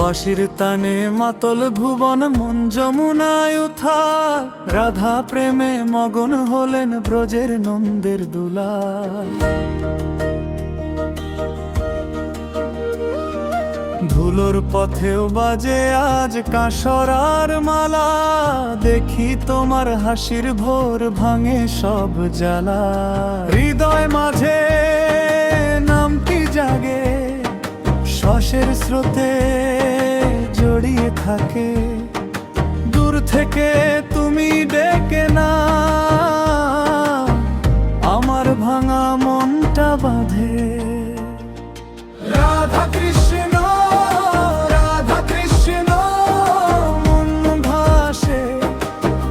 বাঁশির তানে মাতল ভুবন মন যমুনায় উথাল, রাধা প্রেমে মগন হলেন ব্রজের নন্দের দুলাল। ধুলোর পথেও বাজে আজ কাঁসরার মালা, দেখি তোমার হাসির ভোর ভাঙে সব জ্বালা। হৃদয় মাঝে নামটি জাগে, শ্বাসের স্রোতে জড়িয়ে থাকে। দূর থেকে তুমি ডেকে না, আমার ভাঙা মনটা বাঁধে। রাধা কৃষ্ণ রাধা কৃষ্ণ, মন ভাসে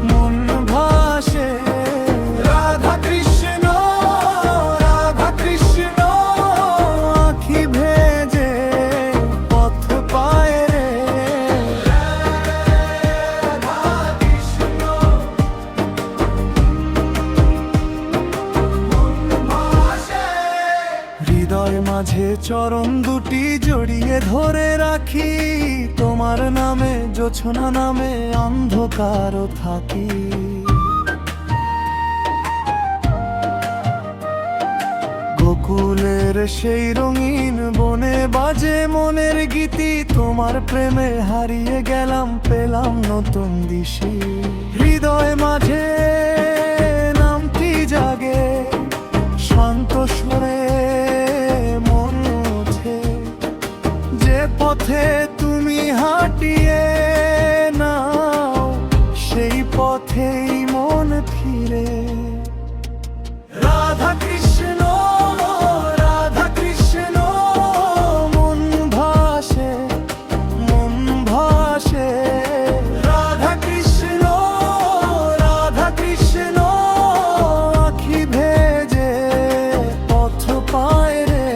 মন ভাসে। রাধা কৃষ্ণ রাধা কৃষ্ণ, আঁখি ভেজে পথ পায় রে। রাধা কৃষ্ণ মন ভাসে। হৃদয় মাঝে চরণ দুটি জড়িয়ে ধরে রাখি, তোমার নামে জোছনা নামে অন্ধকার থাকি। গোকুলের সেই রঙিন বনে বাজে মনের গীতি, তোমার প্রেমে হারিয়ে গেলাম পেলাম নতুন দিশি। হৃদয় মাঝে নামটি জাগে, শান্ত সুরে মন ওঠে। যে পথে তুমি হাঁটিয়ে নাও, সেই পথেই মন ফিরে। রাধা কৃষ্ণ রাধা কৃষ্ণ, মন ভাসে মন ভাসে। রাধা কৃষ্ণ রাধা কৃষ্ণ, আঁখি ভেজে পথ পায় রে।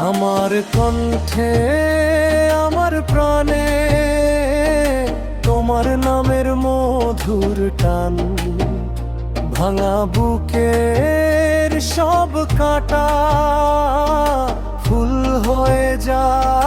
আমার কণ্ঠে আমার প্রাণে তোমার নামের মধুর টান। ভাঙা বুকের সব কাঁটা ফুল হয়ে যায়